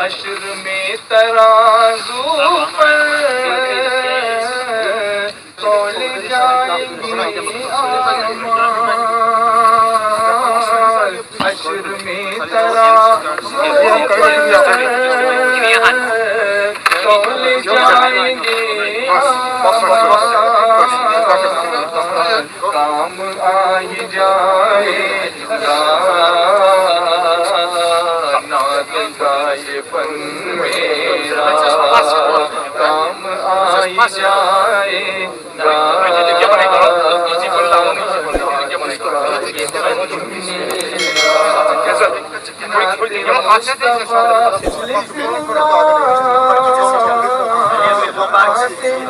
हश्र में तराजू पर तोल जाएंगे हश्र में तराजू तोल जाएंगे काम आ ही जाएगा नात का ये फन मेरा काम आ ही जाएगा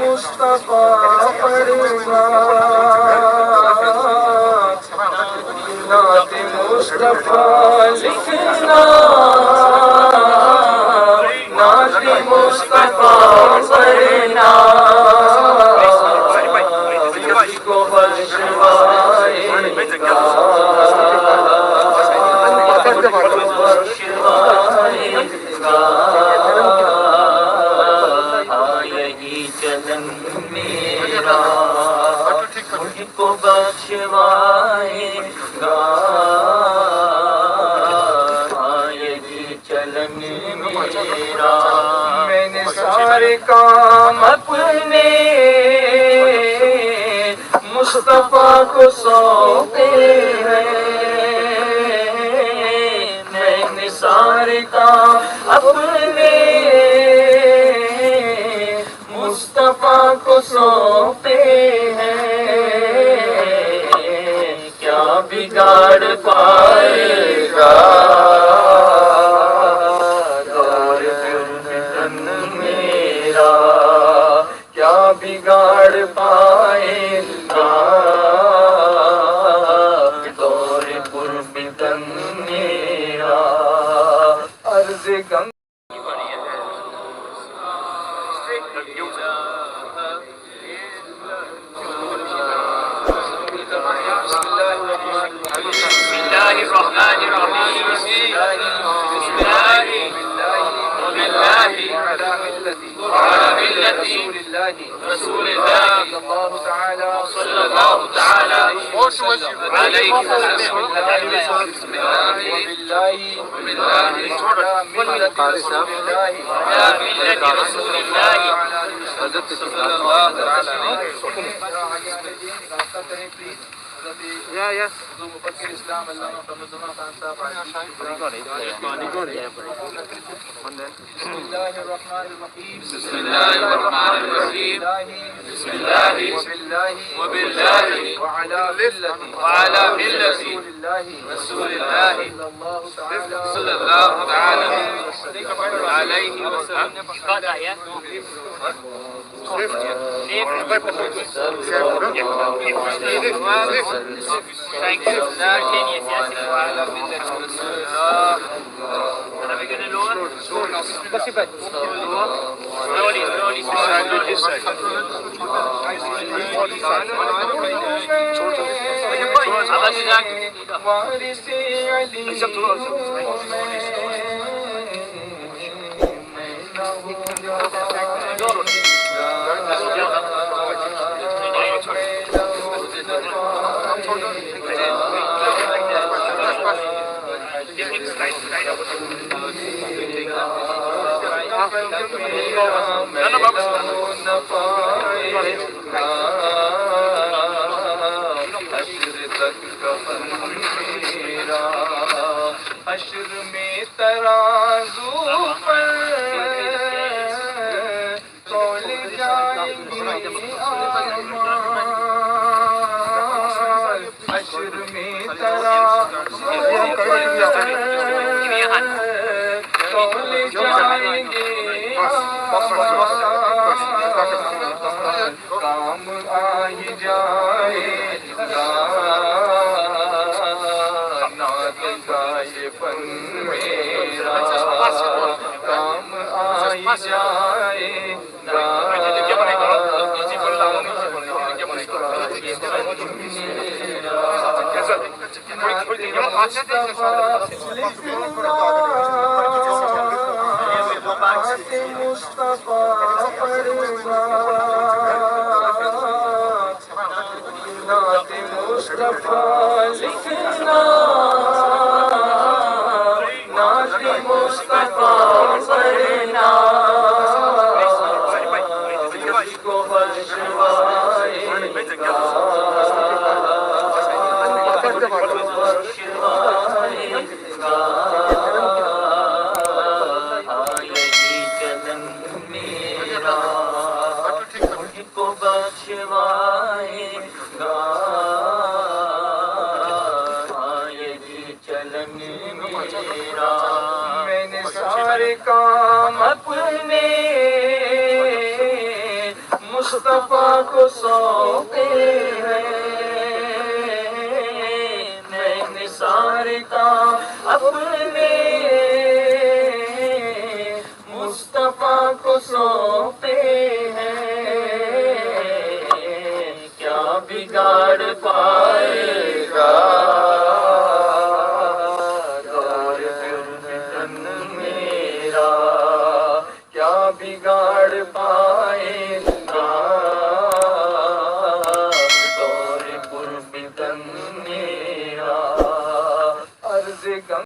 मुस्तफा नात मुस्तफा लिखना नात मुस्तफा पढ़ना को यही चलन मेरा मुझको बख्शवाएगा यही चलन मेरा मैंने सारे काम अपने मुस्तफा को सौंपे हैं मैंने सारे काम अपने मुस्तफा को सौंपे हैं क्या बिगाड़ पाएगा दौर फिरन मेरा क्या बिगाड़ पाएगा दौर फिरन मेरा अर्ज़ गम बिस्मिल्लाहि वबिल्लाहि वअला मिल्लति रसूलिल्लाहि सल्लल्लाहु तआला अलैहि वसल्लम। हश्र में तराजू पर तौल जाएंगे आमाल। हश्र में तराजू पर तौल जाएंगे आमाल। काम आई जाएगा गायबन मेरा, काम आई जाएगा मुस्तफा पढ़ना, नाते मुस्तफा लिखना, नाते मुस्तफा पढ़ना, को बख्शवाएगा, यही चलन मेरा को बख्शवाएगा, यही चलन मेरा। मैंने सारे काम अपने मुस्तफा को सौंपे हैं, मैंने सारे काम अपने मुस्तफा को सौंपे हैं, क्या बिगाड़ पाएगा दौर फितन मेरा, क्या बिगाड़ पाएगा